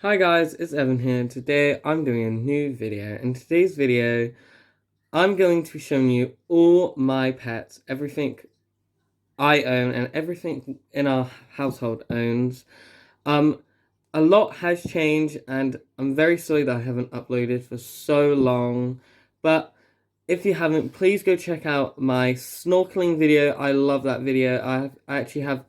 Hi guys, it's Evan here, and today I'm doing a new video. In today's video, I'm going to be showing you all my pets, everything I own and everything in our household owns. A lot has changed, and I'm very sorry that I haven't uploaded for so long, but if you haven't, please go check out my snorkeling video. I love that video. I actually have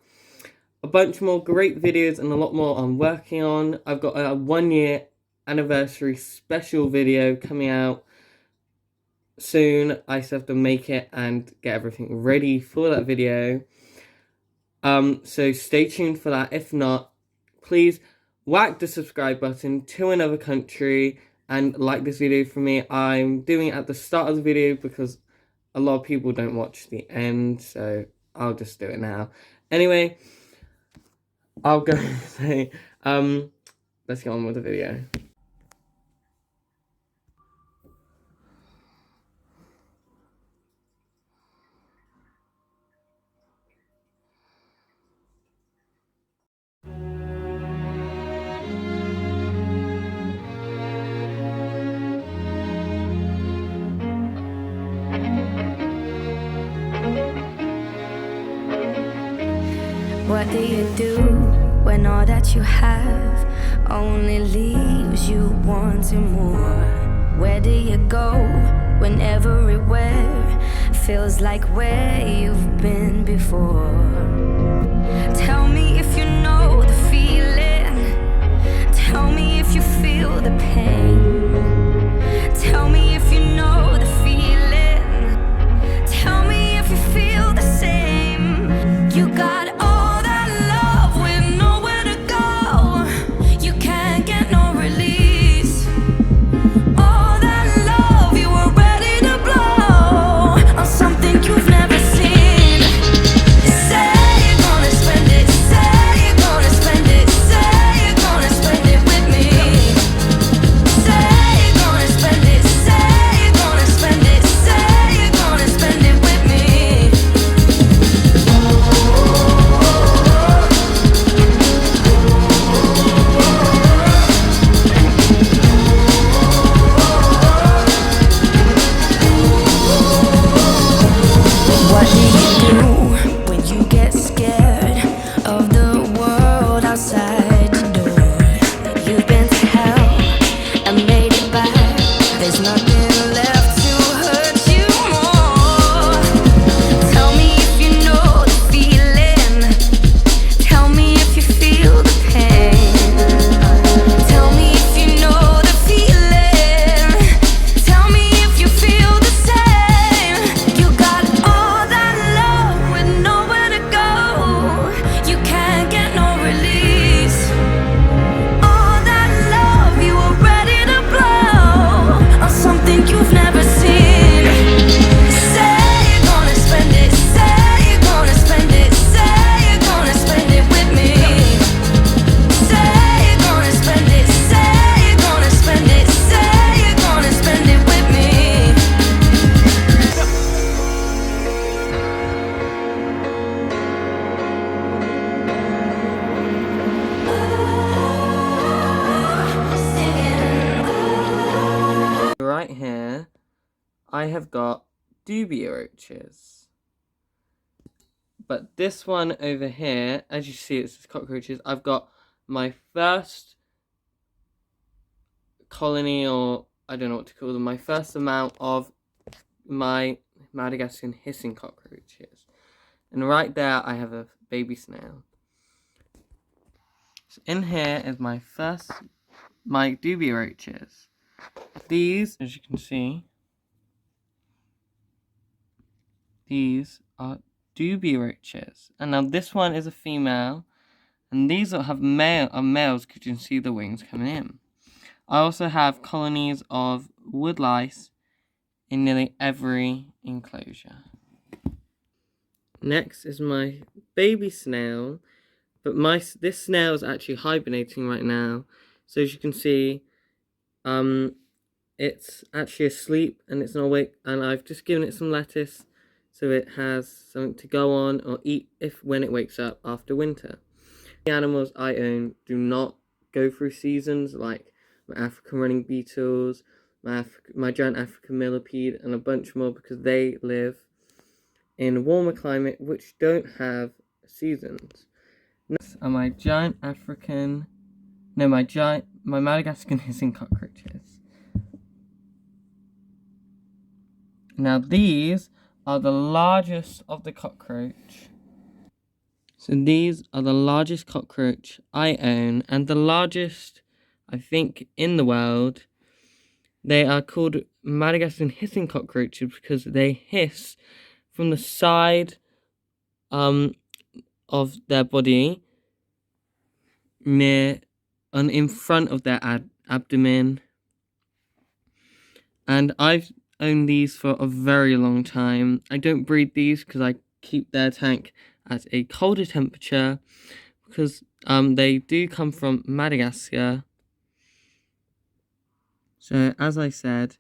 a bunch more great videos and a lot more I'm working on. I've got a 1 year anniversary special video coming out soon. I just have to make it and get everything ready for that video. So stay tuned for that. If not, please whack the subscribe button to another country and like this video for me. I'm doing it at the start of the video because a lot of people don't watch the end, so I'll just do it now. Anyway, I'll go and say, let's get on with the video. What do you do when all that you have only leaves you wanting more? Where do you go when everywhere feels like where you've been before? Tell me if you know the feeling. Tell me if you feel the pain. Tell me if you know the feeling. Tell me if you feel the same. You got all that love with nowhere to go. You can't get no release. All that love you were ready to blow on something you've never seen. Say you're gonna spend it. Say you're gonna spend it. Say you're gonna spend it with me. Say you're gonna spend it. Say you're gonna spend it. Say you're gonna spend it with me. What do you do when you get scared of the world outside your door? You've been to hell and made it back. There's nothing left to hurt you more. Tell me if you know the feeling. Tell me if you feel the pain. Tell me if you know the feeling. Tell me if you feel the same. You got all that love with nowhere to go. You can't get no release. All that love you were ready to blow on something you've never seen. Say you're gonna spend it. Say you're gonna spend it. Say you're gonna spend it with me. Say you're gonna spend it. Say you're gonna spend it. Say you're gonna spend it with me. Right here, I have got dubia roaches. But this one over here, as you see, it's cockroaches. I've got my first colony, or I don't know what to call them, my first amount of my Madagascan hissing cockroaches. And right there, I have a baby snail. So in here is my dubia roaches. These, as you can see, these are dubia roaches. And now this one is a female, and these have males because you can see the wings coming in. I also have colonies of wood lice in nearly every enclosure. Next is my baby snail, but this snail is actually hibernating right now. So as you can see, it's actually asleep and it's not awake, and I've just given it some lettuce so it has something to go on or eat when it wakes up after winter. The animals I own do not go through seasons, like my African running beetles, my giant African millipede, and a bunch more, because they live in a warmer climate which don't have seasons. Next are my Madagascan hissing cockroaches. Now these are the largest of the cockroach. So these are the largest cockroach I own, and the largest, I think, in the world. They are called Madagascan hissing cockroaches because they hiss from the side of their body, in front of their abdomen. And I've owned these for a very long time. I don't breed these because I keep their tank at a colder temperature, because they do come from Madagascar. So as I said,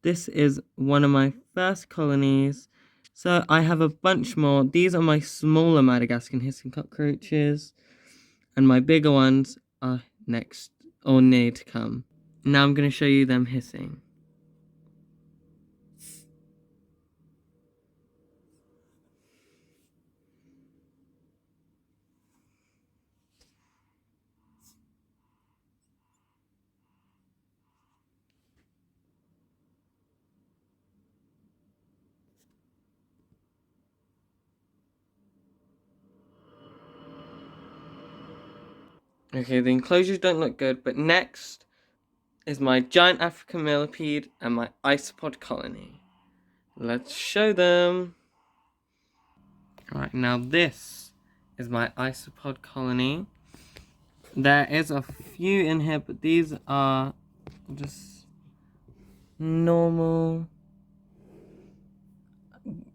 this is one of my first colonies. So I have a bunch more. These are my smaller Madagascan hissing cockroaches, and my bigger ones are next or near to come. Now I'm going to show you them hissing. Okay, the enclosures don't look good, but next is my giant African millipede and my isopod colony. Let's show them. Alright, now this is my isopod colony. There is a few in here, but these are just normal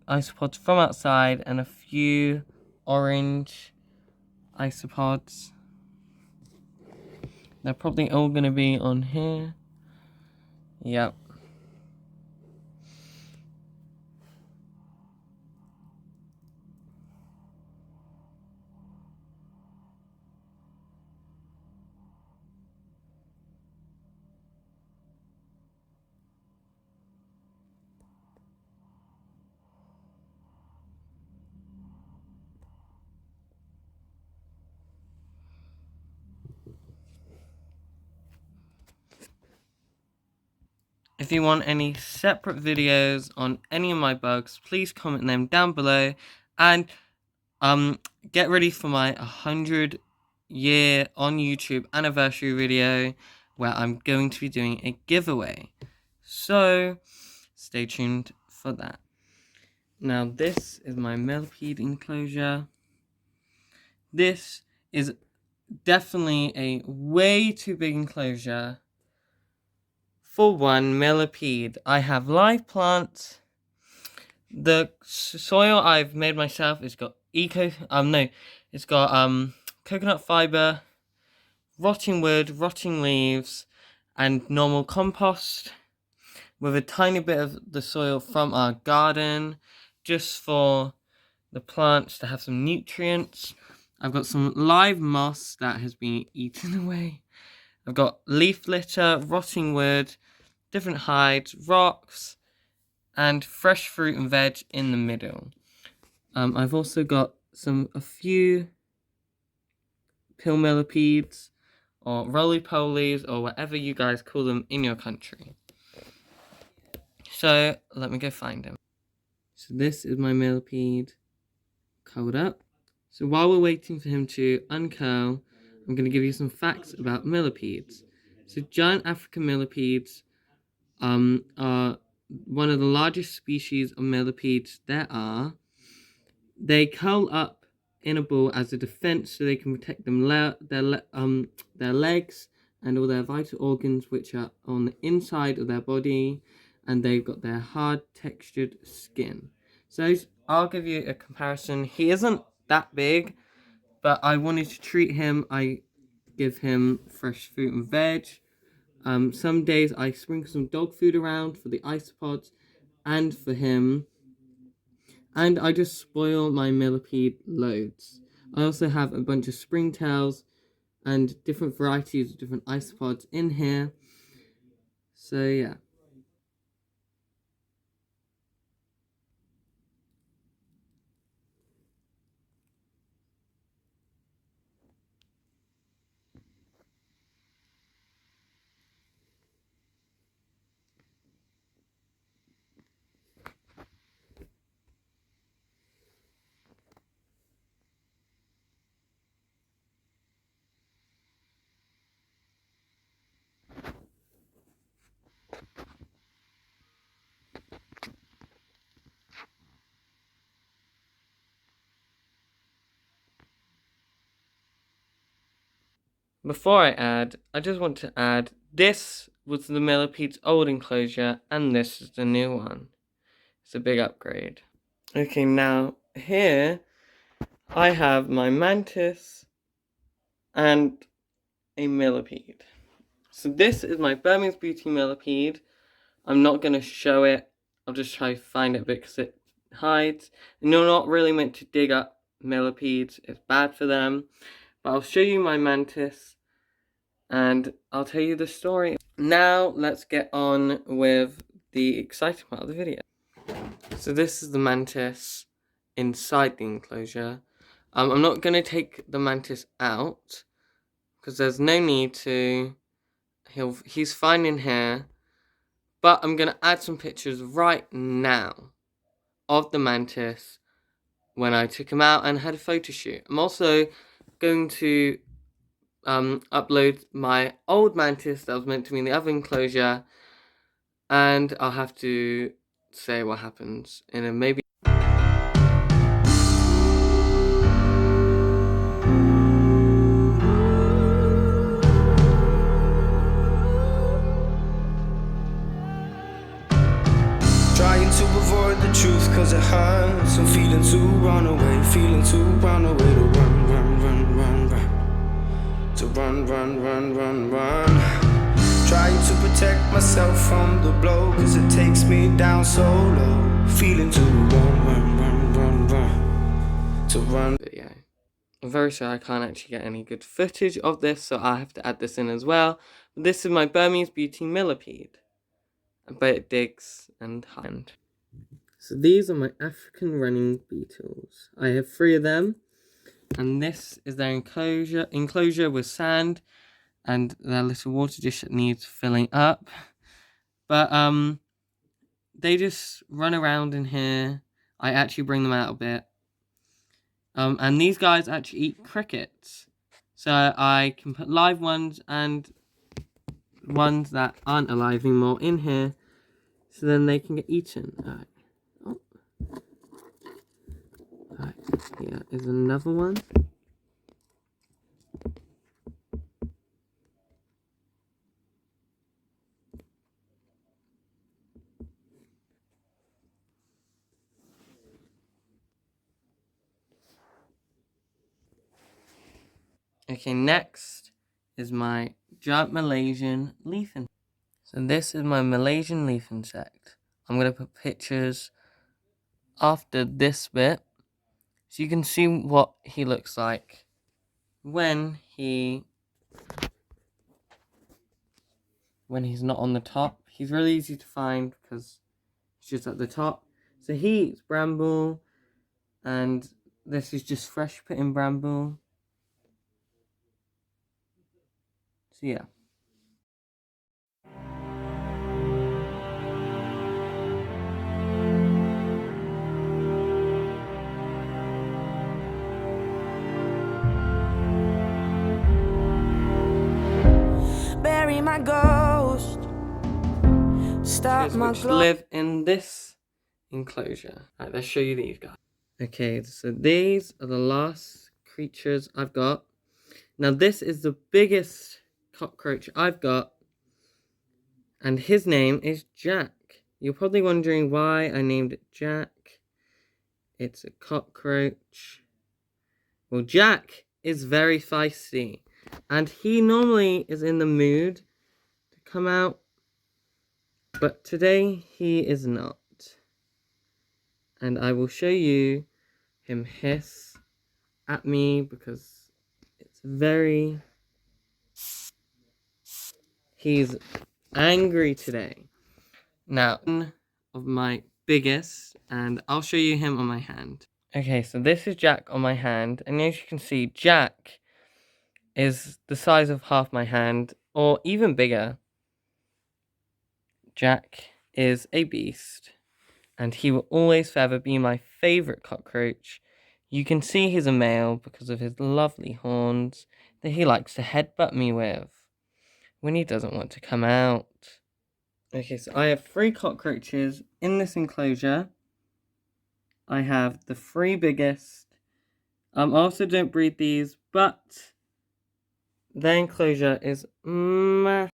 isopods from outside, and a few orange isopods. They're probably all going to be on here. Yep. If you want any separate videos on any of my bugs, please comment them down below, and get ready for my 100-year on YouTube anniversary video, where I'm going to be doing a giveaway. So stay tuned for that. Now this is my millipede enclosure. This is definitely a way too big enclosure for one millipede. I have live plants. The soil I've made myself has got coconut fiber, rotting wood, rotting leaves, and normal compost, with a tiny bit of the soil from our garden, just for the plants to have some nutrients. I've got some live moss that has been eaten away. I've got leaf litter, rotting wood, different hides, rocks, and fresh fruit and veg in the middle. I've also got a few pill millipedes, or roly-polies, or whatever you guys call them in your country. So let me go find him. So this is my millipede curled up. So while we're waiting for him to uncurl, I'm going to give you some facts about millipedes. So giant African millipedes are one of the largest species of millipedes there are. They curl up in a ball as a defense, so they can protect their legs and all their vital organs, which are on the inside of their body, and they've got their hard textured skin. So I'll give you a comparison. He isn't that big, but I wanted to treat him. I give him fresh fruit and veg. Some days I sprinkle some dog food around for the isopods and for him. And I just spoil my millipede loads. I also have a bunch of springtails and different varieties of different isopods in here. So yeah. Before I just want to add, this was the millipede's old enclosure, and this is the new one. It's a big upgrade. Okay, now here I have my mantis and a millipede. So this is my Burmese Beauty millipede. I'm not going to show it. I'll just try to find it a bit because it hides. And you're not really meant to dig up millipedes. It's bad for them. But I'll show you my mantis and I'll tell you the story. Now let's get on with the exciting part of the video. So this is the mantis inside the enclosure. I'm not going to take the mantis out because there's no need to. He's fine in here. But I'm going to add some pictures right now of the mantis when I took him out and had a photo shoot. I'm also going to upload my old mantis that was meant to be in the other enclosure, and I'll have to say what happens in a maybe. Trying to avoid the truth cause it hurts. I'm feeling to run away, feeling to run away. To run, run, run, run, run. To run, run, run, run, run. Trying to protect myself from the blow cause it takes me down so low. Feeling to run, run, run, run, run. To run. Video. I'm very sorry I can't actually get any good footage of this, so I have to add this in as well. But this is my Burmese Beauty millipede. But it digs and hides. So these are my African running beetles. I have 3 of them, and this is their enclosure with sand and their little water dish that needs filling up. But they just run around in here. I actually bring them out a bit. And these guys actually eat crickets. So I can put live ones and ones that aren't alive anymore in here, so then they can get eaten. Alright. Oh. Alright, here is another one. Okay, next is my giant Malaysian leaf insect. So this is my Malaysian leaf insect. I'm going to put pictures after this bit so you can see what he looks like when he's not on the top. He's really easy to find because he's just at the top. So he eats bramble, and this is just fresh put in bramble. So yeah. Bury my ghost. Stop my Which live in this enclosure. Alright, let's show you these guys. Okay, so these are the last creatures I've got. Now this is the biggest cockroach I've got, and his name is Jack. You're probably wondering why I named it Jack. It's a cockroach. Well, Jack is very feisty, and he normally is in the mood to come out, but today he is not. And I will show you him hiss at me because it's very He's angry today. Now, one of my biggest, and I'll show you him on my hand. Okay, so this is Jack on my hand, and as you can see, Jack is the size of half my hand, or even bigger. Jack is a beast, and he will always forever be my favourite cockroach. You can see he's a male because of his lovely horns that he likes to headbutt me with when he doesn't want to come out. Okay, so I have 3 cockroaches in this enclosure. I have the 3 biggest. I also don't breed these, but their enclosure is massive.